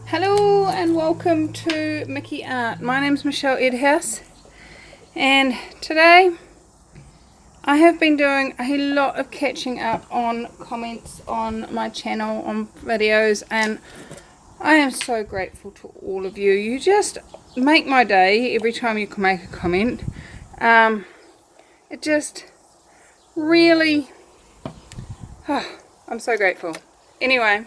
Hello and welcome to Mickey Art. My name's Michelle Edhouse, and today I have been doing a lot of catching up on comments on my channel, on videos, and I am so grateful to all of you. You just make my day every time you can make a comment. It just really, I'm so grateful. Anyway,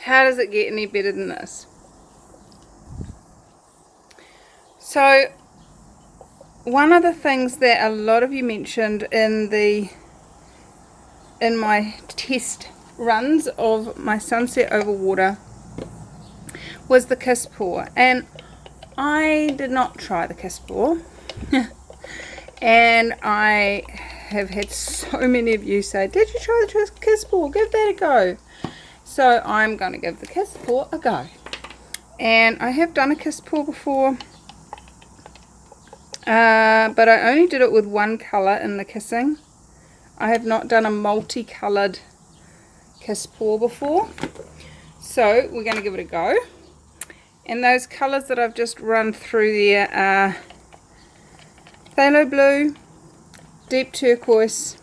how does it get any better than this? So one of the things that a lot of you mentioned in my test runs of my sunset over water was the kiss pour, and I did not try the kiss pour and I have had so many of you say, did you try the kiss pour? Give that a go. So I'm going to give the kiss pour a go. And I have done a kiss pour before, but I only did it with one colour in the kissing. I have not done a multicoloured kiss pour before. So we're going to give it a go. And those colours that I've just run through there are phthalo blue, deep turquoise,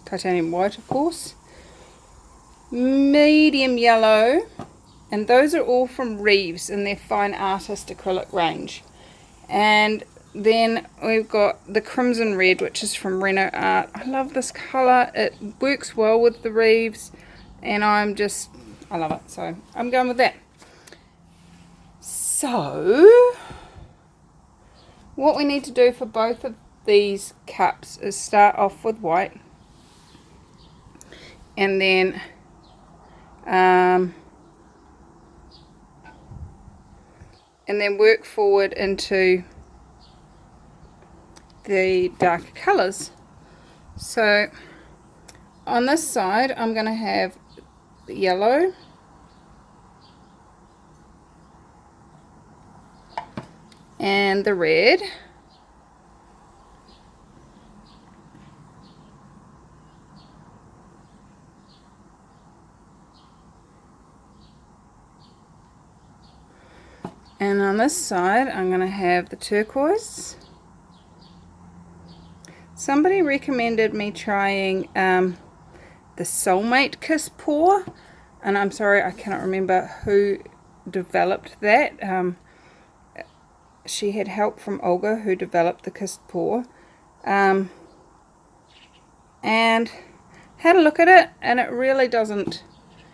titanium white of course, medium yellow, and those are all from Reeves in their Fine Artist acrylic range. And then we've got the crimson red, which is from Reno Art. I love this colour, it works well with the Reeves, and I love it, so I'm going with that. So what we need to do for both of these cups is start off with white, and then work forward into the darker colours. So on this side I'm going to have the yellow, and the red, and on this side I'm going to have the turquoise. Somebody recommended me trying the Soulmate Kiss Pour, and I'm sorry I cannot remember who developed that. She had help from Olga, who developed the Kiss Pour, and had a look at it, and it really doesn't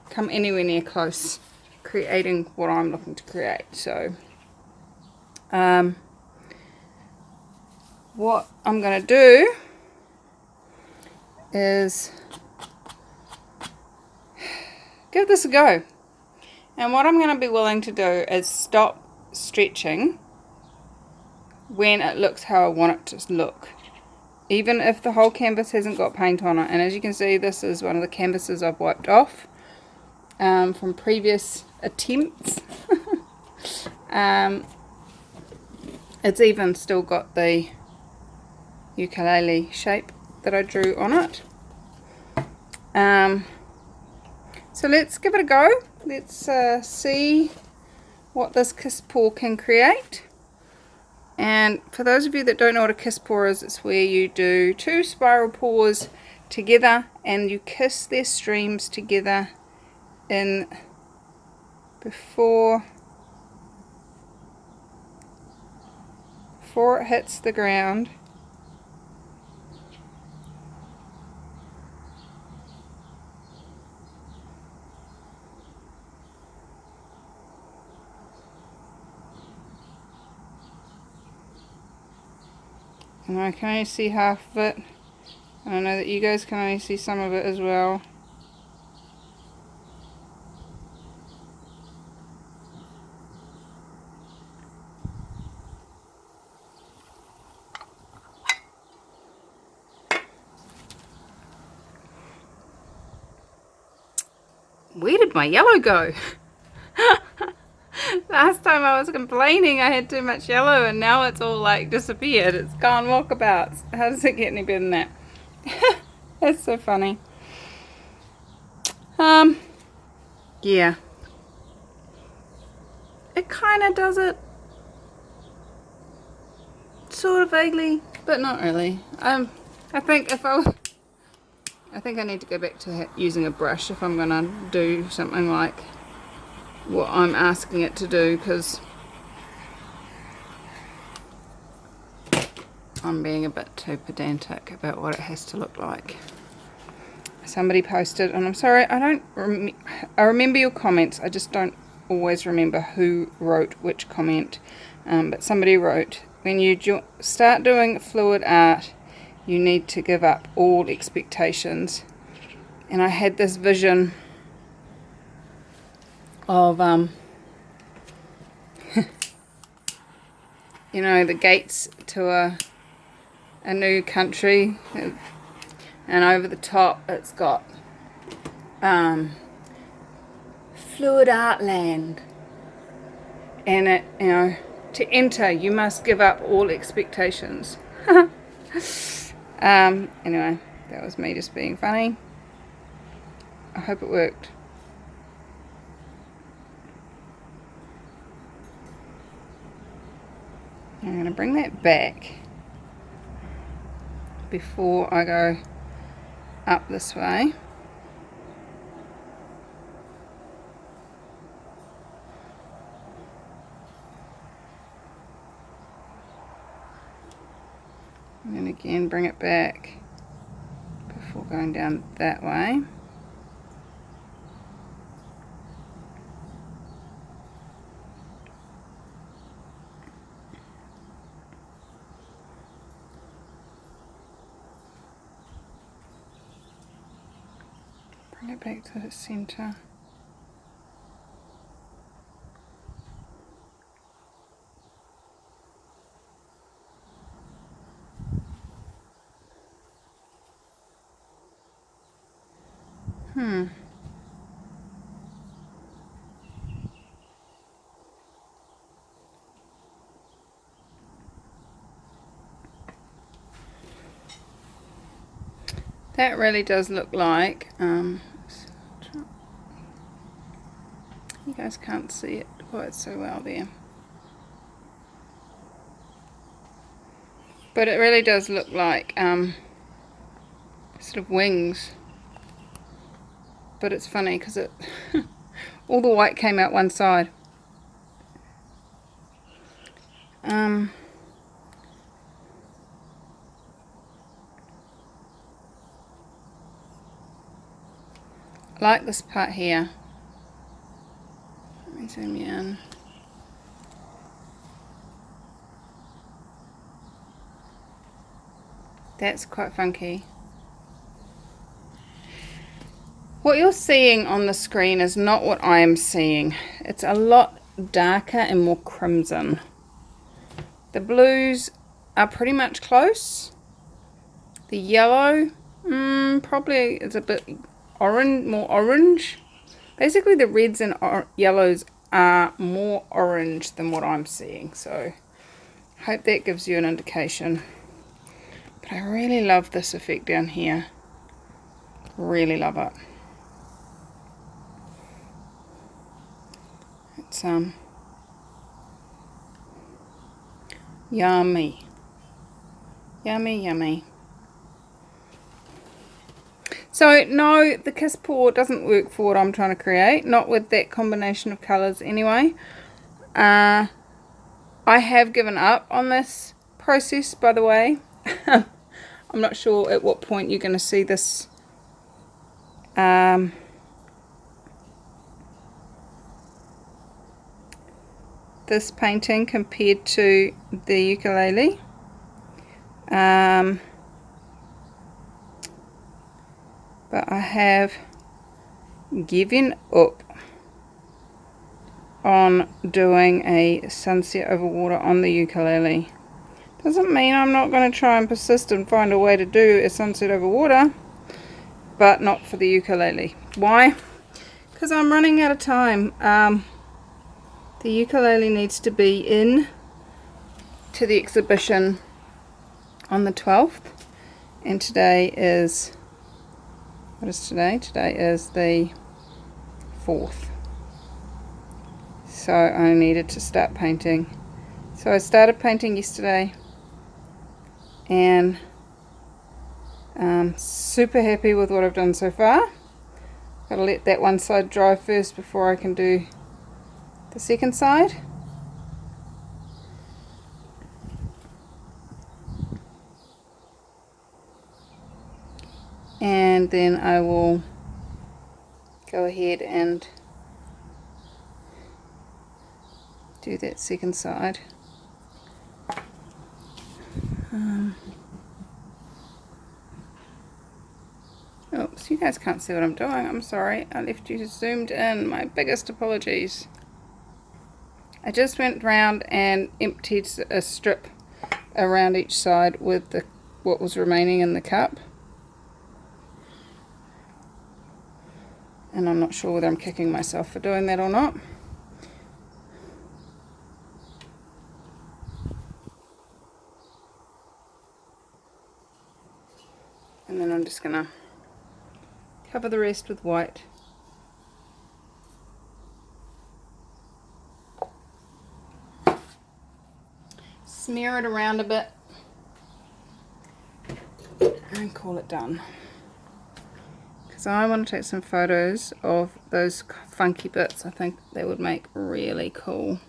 come anywhere near close creating what I'm looking to create. So what I'm going to do is give this a go, and what I'm going to be willing to do is stop stretching when it looks how I want it to look, even if the whole canvas hasn't got paint on it. And as you can see, this is one of the canvases I've wiped off from previous attempts. It's even still got the ukulele shape that I drew on it. So let's give it a go. Let's see what this kiss pour can create. And for those of you that don't know what a kiss pour is, it's where you do two spiral pours together and you kiss their streams together in before it hits the ground. And I can only see half of it, and I know that you guys can only see some of it as well. Where did my yellow go? Last time I was complaining I had too much yellow, and now it's all like disappeared. It's gone walkabouts. How does it get any better than that? That's so funny. Yeah. It kind of does it. Sort of vaguely, but not really. I think I think I need to go back to using a brush if I'm gonna do something like what I'm asking it to do, because I'm being a bit too pedantic about what it has to look like. Somebody posted, and I'm sorry, I remember your comments, I just don't always remember who wrote which comment, but somebody wrote, when you start doing fluid art, you need to give up all expectations. And I had this vision of, you know, the gates to a new country, and over the top it's got fluid art land, and it, you know, to enter you must give up all expectations. Anyway, that was me just being funny. I hope it worked. I'm going to bring that back before I go up this way. And then again bring it back before going down that way. Bring it back to the center. That really does look like, you guys can't see it quite so well there, but it really does look like sort of wings. But it's funny because it all the white came out one side. I like this part here. Let me zoom in. That's quite funky. What you're seeing on the screen is not what I am seeing. It's a lot darker and more crimson. The blues are pretty much close. The yellow probably is a bit orange, more orange. Basically the reds and yellows are more orange than what I'm seeing, so I hope that gives you an indication. But I really love this effect down here. Really love it. It's yummy. Yummy, yummy. So no, the kiss pour doesn't work for what I'm trying to create, not with that combination of colours anyway. I have given up on this process, by the way. I'm not sure at what point you're going to see this this painting compared to the ukulele. But I have given up on doing a sunset over water on the ukulele. Doesn't mean I'm not going to try and persist and find a way to do a sunset over water, but not for the ukulele. Why? Because I'm running out of time. The ukulele needs to be in to the exhibition on the 12th, and today is What is today? Today is the 4th. So I needed to start painting. So I started painting yesterday, and I'm super happy with what I've done so far. Gotta let that one side dry first before I can do the second side. And then I will go ahead and do that second side. Oops, you guys can't see what I'm doing. I'm sorry. I left you zoomed in. My biggest apologies. I just went round and emptied a strip around each side with what was remaining in the cup. And I'm not sure whether I'm kicking myself for doing that or not. And then I'm just going to cover the rest with white. Smear it around a bit and call it done. Because I want to take some photos of those funky bits. I think they would make really cool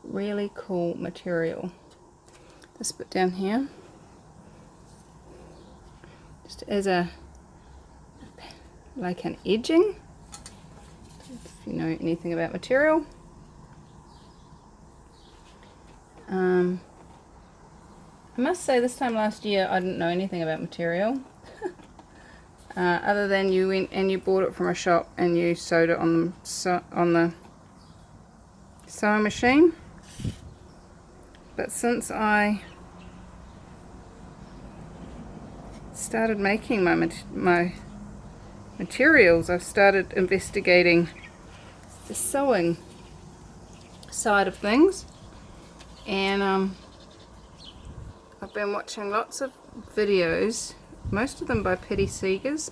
really cool material. This bit down here, just as like an edging, if you know anything about material. I must say, this time last year I didn't know anything about material other than you went and you bought it from a shop and you sewed it on the sewing machine. But since I started making my materials, I've started investigating the sewing side of things, and I've been watching lots of videos, most of them by Patty Sagers.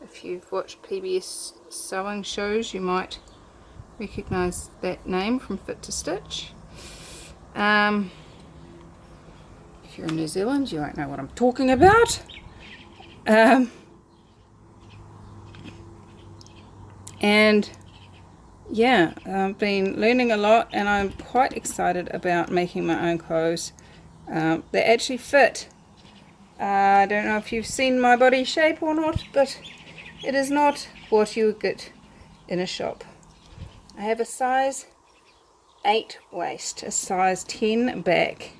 If you've watched PBS sewing shows, you might recognise that name from Fit to Stitch. If you're in New Zealand, you won't know what I'm talking about. And yeah, I've been learning a lot, and I'm quite excited about making my own clothes. They actually fit. I don't know if you've seen my body shape or not, but it is not what you would get in a shop. I have a size 8 waist, a size 10 back,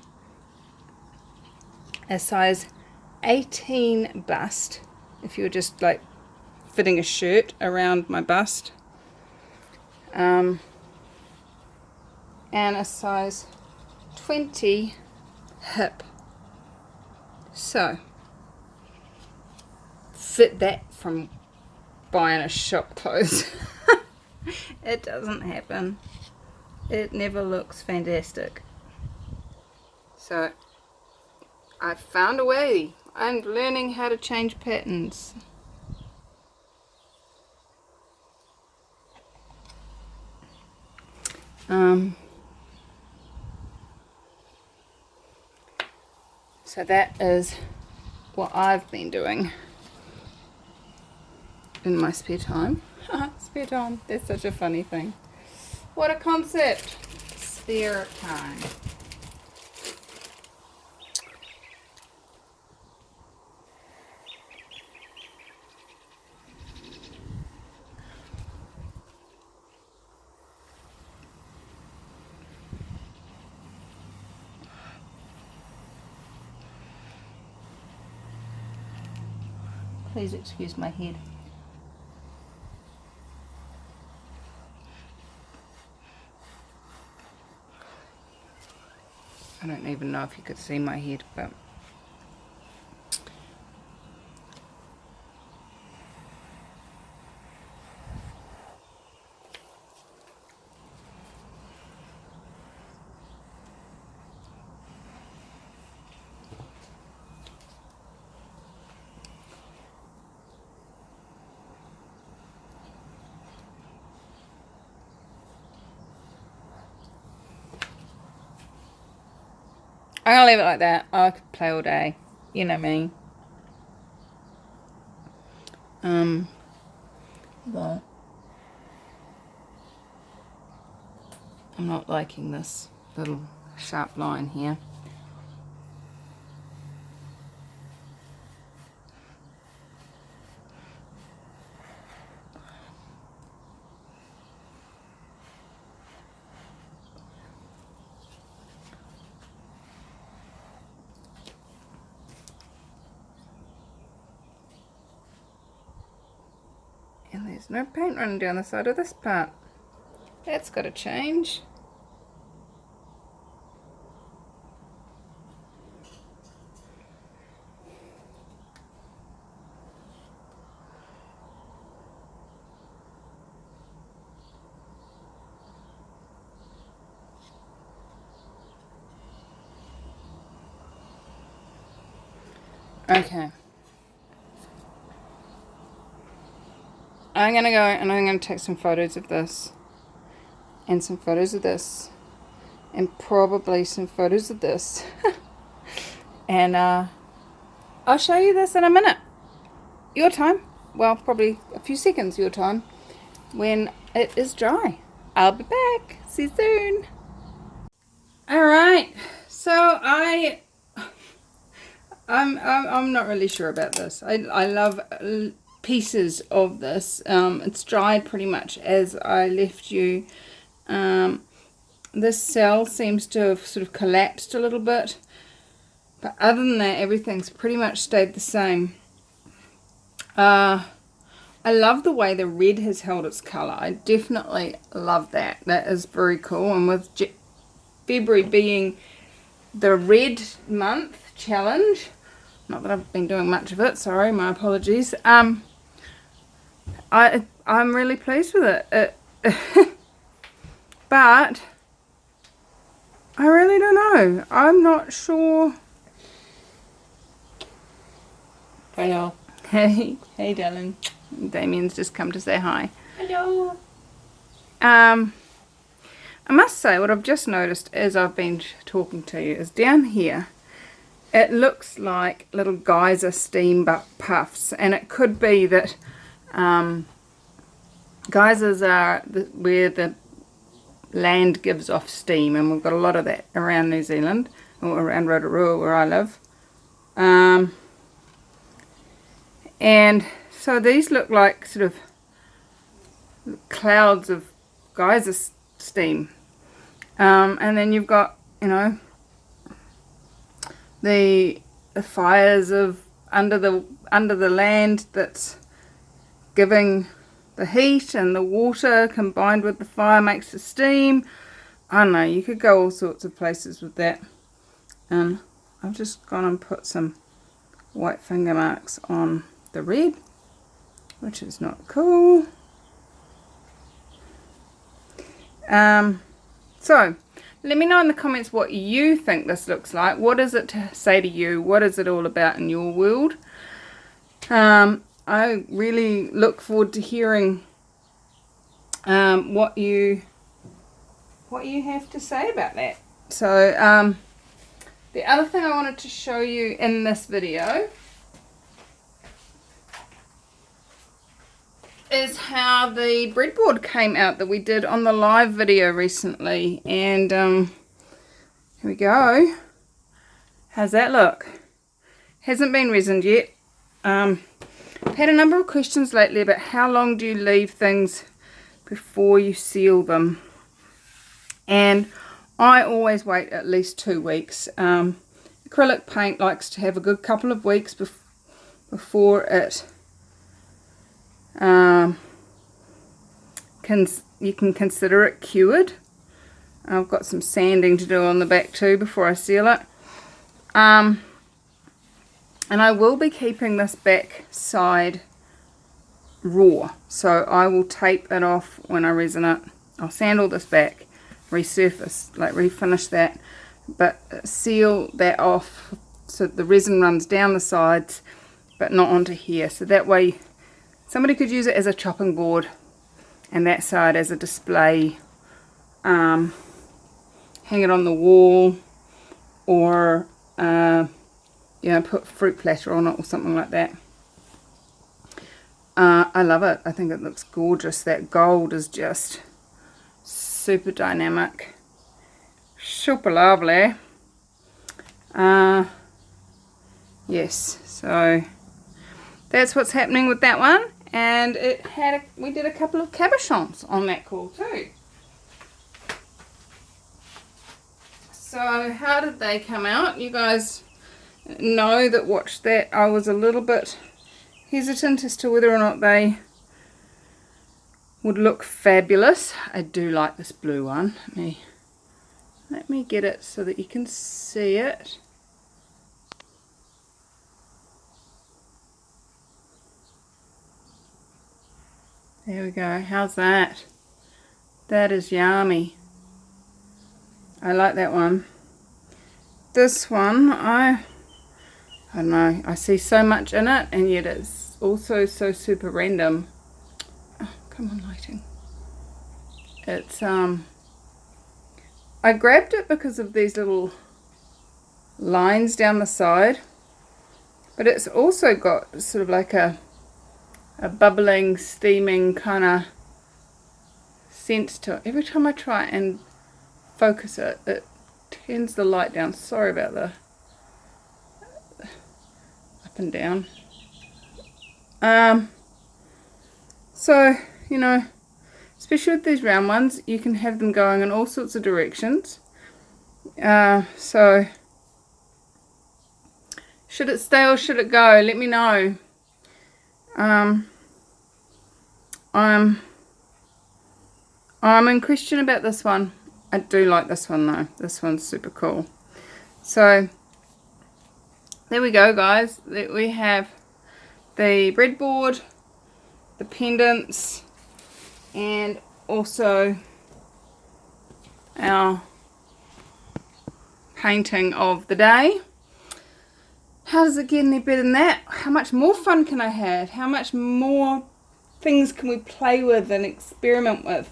a size 18 bust, if you're just like fitting a shirt around my bust, and a size 20 hip. So fit that from buying a shop clothes. It doesn't happen. It never looks fantastic. So I found a way. I'm learning how to change patterns. So that is what I've been doing in my spare time. Spare time, that's such a funny thing. What a concept. Spare time. Please excuse my head. I don't even know if you could see my head, but I'm gonna leave it like that. I could play all day. You know me. Well, I'm not liking this little sharp line here. And there's no paint running down the side of this part. That's got to change. Okay. I'm going to go and I'm going to take some photos of this. And some photos of this. And probably some photos of this. And I'll show you this in a minute. Your time. Well, probably a few seconds your time. When it is dry. I'll be back. See you soon. Alright. So I'm not really sure about this. I love pieces of this. It's dried pretty much as I left you. This cell seems to have sort of collapsed a little bit, but other than that everything's pretty much stayed the same. I love the way the red has held its colour. I definitely love that. That is very cool. And with February being the red month challenge, not that I've been doing much of it, sorry, my apologies. I'm really pleased with it. But I really don't know. I'm not sure. Hello. Hey darling. Damien's just come to say hi. Hello. I must say what I've just noticed as I've been talking to you is down here it looks like little geyser steam puffs, and it could be that geysers are where the land gives off steam, and we've got a lot of that around New Zealand, or around Rotorua where I live. And so these look like sort of clouds of geyser steam. And then you've got, you know, the fires of under the land that's giving the heat, and the water combined with the fire makes the steam. I don't know, you could go all sorts of places with that. And I've just gone and put some white finger marks on the red, which is not cool. So let me know in the comments what you think this looks like. What does it say to you? What is it all about in your world? I really look forward to hearing what you have to say about that. So the other thing I wanted to show you in this video is how the breadboard came out that we did on the live video recently. And here we go. How's that look? Hasn't been resined yet. I've had a number of questions lately about how long do you leave things before you seal them, and I always wait at least 2 weeks. Acrylic paint likes to have a good couple of weeks before it you can consider it cured. I've got some sanding to do on the back too before I seal it. And I will be keeping this back side raw, so I will tape it off when I resin it. I'll sand all this back, resurface, like refinish that, but seal that off so the resin runs down the sides but not onto here, so that way somebody could use it as a chopping board and that side as a display, hang it on the wall, or you know, put fruit platter on it or something like that. I love it. I think it looks gorgeous. That gold is just super dynamic, super lovely. Yes, so that's what's happening with that one. And we did a couple of cabochons on that call too. So how did they come out? You guys know that watched that. I was a little bit hesitant as to whether or not they would look fabulous. I do like this blue one. Let me get it so that you can see it. There we go. How's that? That is yummy. I like that one. This one, I don't know. I see so much in it, and yet it's also so super random. Oh, come on, lighting. It's I grabbed it because of these little lines down the side, but it's also got sort of like a bubbling, steaming kind of sense to it. Every time I try and focus it, it turns the light down. Sorry about the up and down. So, you know, especially with these round ones, you can have them going in all sorts of directions. So should it stay or should it go? Let me know. I'm in question about this one. I do like this one though. This one's super cool. So there we go, guys. We have the breadboard, the pendants, and also our painting of the day. How does it get any better than that? How much more fun can I have? How much more things can we play with and experiment with?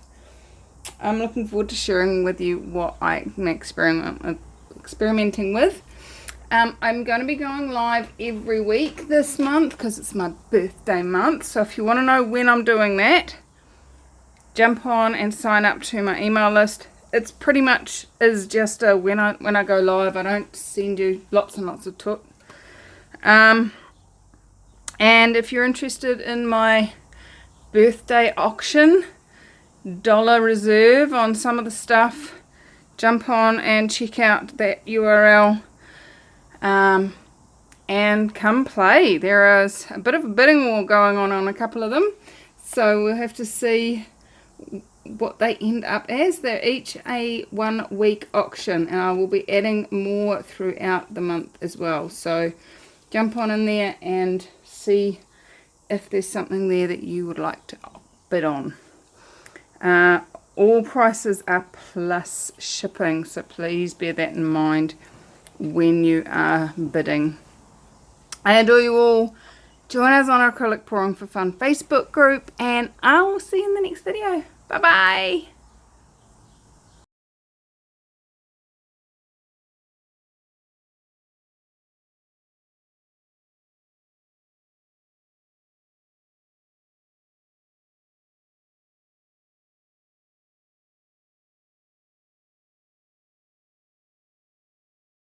I'm looking forward to sharing with you what I'm experimenting with. I'm going to be going live every week this month because it's my birthday month. So if you want to know when I'm doing that, jump on and sign up to my email list. It's pretty much is just a when I go live. I don't send you lots and lots of took. And if you're interested in my birthday auction, dollar reserve on some of the stuff, jump on and check out that URL. And come play. There is a bit of a bidding war going on a couple of them, so we'll have to see what they end up as. They're each a 1 week auction, and I will be adding more throughout the month as well, so jump on in there and see if there's something there that you would like to bid on. All prices are plus shipping, so please bear that in mind when you are bidding. I adore you all. Join us on our Acrylic Pouring for Fun Facebook group, and I will see you in the next video. Bye bye.